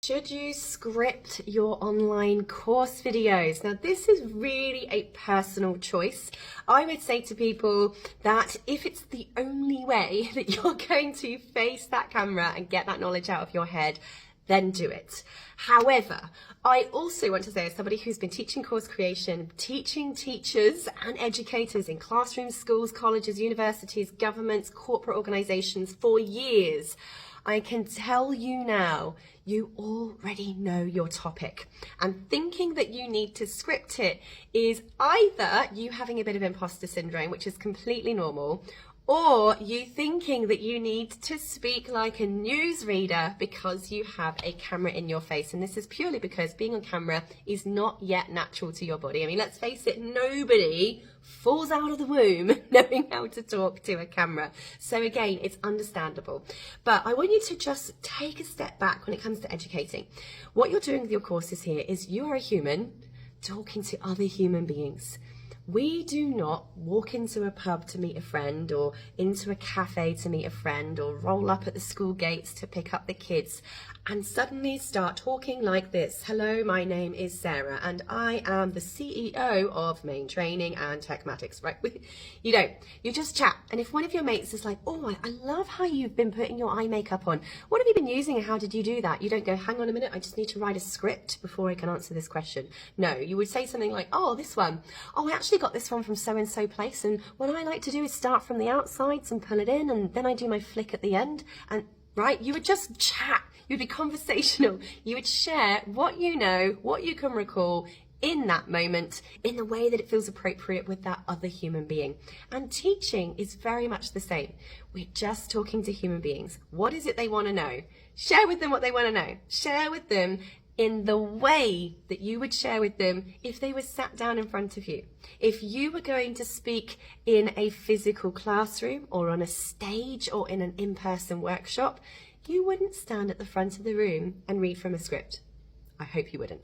Should you script your online course videos? Now, this is really a personal choice. I would say to people that if it's the only way that you're going to face that camera and get that knowledge out of your head, then do it. However, I also want to say, as somebody who's been teaching course creation, teaching teachers and educators in classrooms, schools, colleges, universities, governments, corporate organizations for years, I can tell you now, you already know your topic, and thinking that you need to script it is either you having a bit of imposter syndrome, which is completely normal, or you thinking that you need to speak like a newsreader because you have a camera in your face. And this is purely because being on camera is not yet natural to your body. I mean, let's face it, nobody falls out of the womb knowing how to talk to a camera. So again, it's understandable. But I want you to just take a step back when it comes to educating. What you're doing with your courses here is you are a human talking to other human beings. We do not walk into a pub to meet a friend, or into a cafe to meet a friend, or roll up at the school gates to pick up the kids and suddenly start talking like this. Hello, my name is Sarah and I am the CEO of Main Training and Techmatics, right? You don't. You just chat. And if one of your mates is like, oh, I love how you've been putting your eye makeup on. What have you been using and how did you do that? You don't go, hang on a minute, I just need to write a script before I can answer this question. No, you would say something like, oh, this one. Oh, I actually got this one from so-and-so place, and what I like to do is start from the outsides and pull it in, and then I do my flick at the end. And right, you would just chat, you'd be conversational, you would share what you know, what you can recall in that moment, in the way that it feels appropriate with that other human being. And teaching is very much the same. We're just talking to human beings. What is it they want to know? Share with them what they want to know. Share with them in the way that you would share with them if they were sat down in front of you. If you were going to speak in a physical classroom or on a stage or in an in-person workshop, you wouldn't stand at the front of the room and read from a script. I hope you wouldn't.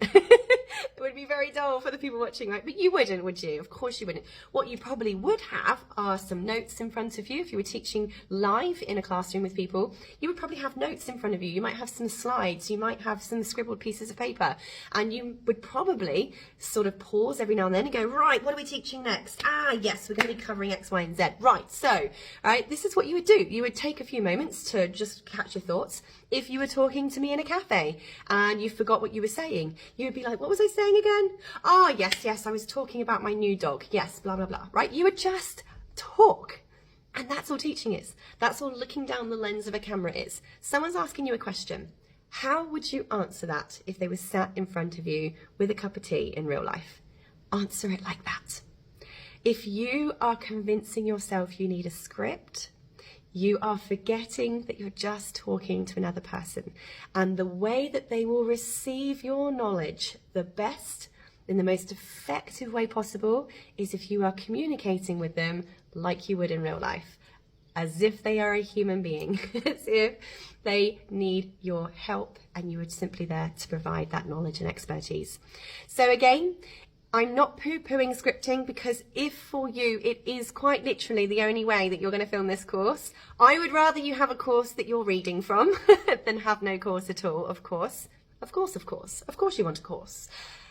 It would be very dull for the people watching, right? But you wouldn't, would you? Of course you wouldn't. What you probably would have are some notes in front of you. If you were teaching live in a classroom with people, you would probably have notes in front of you. You might have some slides. You might have some scribbled pieces of paper. And you would probably sort of pause every now and then and go, right, what are we teaching next? Ah, yes, we're going to be covering X, Y, and Z. Right, so, right, this is what you would do. You would take a few moments to just catch your thoughts. If you were talking to me in a cafe and you forgot what you were saying, you would be like, what was I saying again? Ah, yes, I was talking about my new dog. Yes, blah, blah, blah, right? You would just talk. And that's all teaching is. That's all looking down the lens of a camera is. Someone's asking you a question. How would you answer that if they were sat in front of you with a cup of tea in real life? Answer it like that. If you are convincing yourself you need a script, you are forgetting that you're just talking to another person. And the way that they will receive your knowledge the best, in the most effective way possible, is if you are communicating with them like you would in real life, as if they are a human being, as if they need your help and you are simply there to provide that knowledge and expertise. So again, I'm not poo-pooing scripting, because if for you it is quite literally the only way that you're going to film this course, I would rather you have a course that you're reading from than have no course at all, of course. Of course you want a course.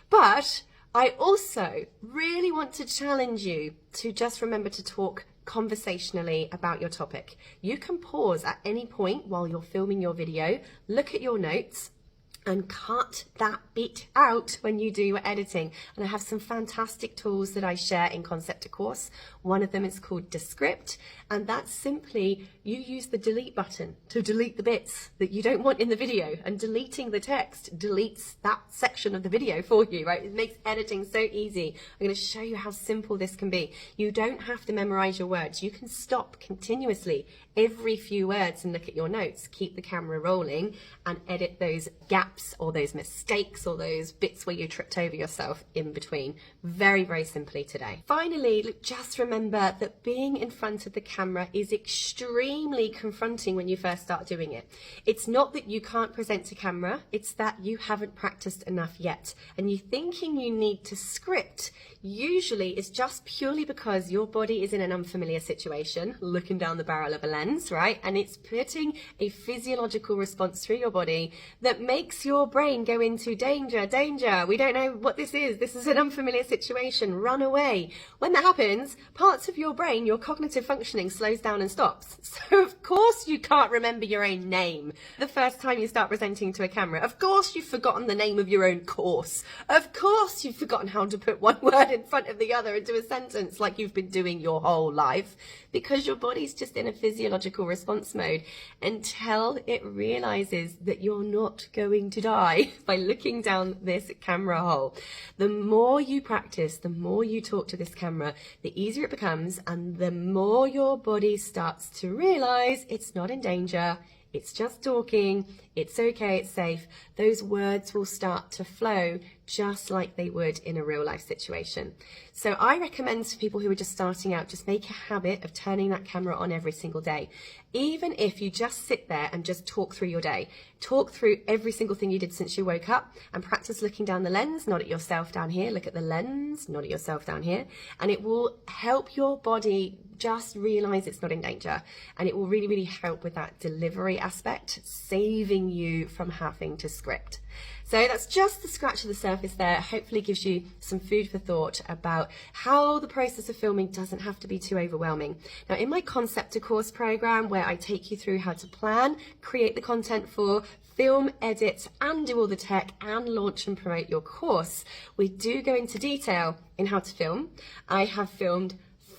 But I also really want to challenge you to just remember to talk conversationally about your topic. You can pause at any point while you're filming your video, look at your notes, and cut that bit out when you do your editing. And I have some fantastic tools that I share in Concept to Course. One of them is called Descript, and that's simply you use the delete button to delete the bits that you don't want in the video, and deleting the text deletes that section of the video for you, right? It makes editing so easy. I'm going to show you how simple this can be. You don't have to memorize your words. You can stop continuously every few words and look at your notes, keep the camera rolling, and edit those gaps or those mistakes or those bits where you tripped over yourself in between. Very, very simply today. Finally, look, just remember that being in front of the camera is extremely confronting when you first start doing it. It's not that you can't present to camera, it's that you haven't practiced enough yet. And you thinking you need to script usually is just purely because your body is in an unfamiliar situation, looking down the barrel of a lens, right? And it's putting a physiological response through your body that makes makes your brain go into danger, danger. We don't know what this is. This is an unfamiliar situation. Run away. When that happens, parts of your brain, your cognitive functioning slows down and stops. So of course you can't remember your own name the first time you start presenting to a camera. Of course you've forgotten the name of your own course. Of course you've forgotten how to put one word in front of the other into a sentence like you've been doing your whole life, because your body's just in a physiological response mode until it realizes that you're not going to die by looking down this camera hole. The more you practice, the more you talk to this camera, the easier it becomes, and the more your body starts to realize it's not in danger. It's just talking, it's okay, it's safe. Those words will start to flow just like they would in a real life situation. So I recommend to people who are just starting out, just make a habit of turning that camera on every single day. Even if you just sit there and just talk through your day, talk through every single thing you did since you woke up, and practice looking down the lens, not at yourself down here, look at the lens, not at yourself down here, and it will help your body just realize it's not in danger, and it will really, really help with that delivery aspect, saving you from having to script. So that's just the scratch of the surface there. Hopefully gives you some food for thought about how the process of filming doesn't have to be too overwhelming. Now, in my Concept to Course program, where I take you through how to plan, create the content for, film, edit, and do all the tech, and launch and promote your course, we do go into detail in how to film. I have filmed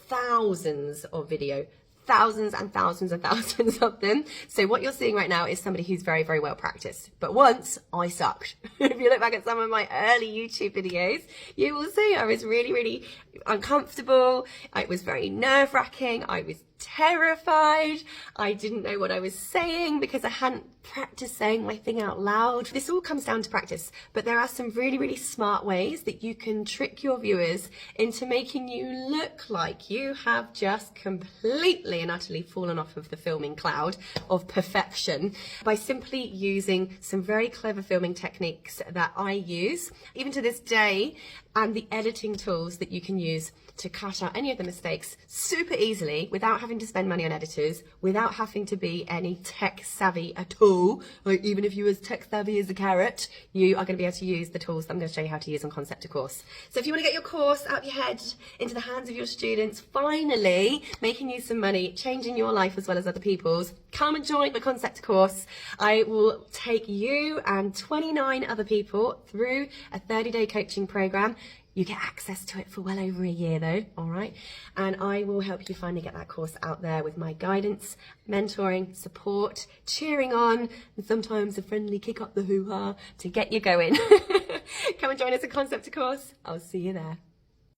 thousands of video, thousands and thousands and thousands of them. So what you're seeing right now is somebody who's very, very well practiced. But once I sucked. If you look back at some of my early YouTube videos, you will see I was really, really uncomfortable. It was very nerve-wracking. I was terrified. I didn't know what I was saying because I hadn't practiced saying my thing out loud. This all comes down to practice, but there are some really, really smart ways that you can trick your viewers into making you look like you have just completely and utterly fallen off of the filming cloud of perfection by simply using some very clever filming techniques that I use even to this day, and the editing tools that you can use to cut out any of the mistakes super easily without having to spend money on editors, without having to be any tech savvy at all. Like, even if you as tech savvy as a carrot, you are going to be able to use the tools that I'm going to show you how to use on Concept to Course. So if you want to get your course out of your head into the hands of your students, finally making you some money, changing your life as well as other people's, come and join the Concept to Course. I will take you and 29 other people through a 30-day coaching program. You get access to it for well over a year though, all right? And I will help you finally get that course out there with my guidance, mentoring, support, cheering on, and sometimes a friendly kick up the hoo-ha to get you going. Come and join us at Concept to Course. I'll see you there.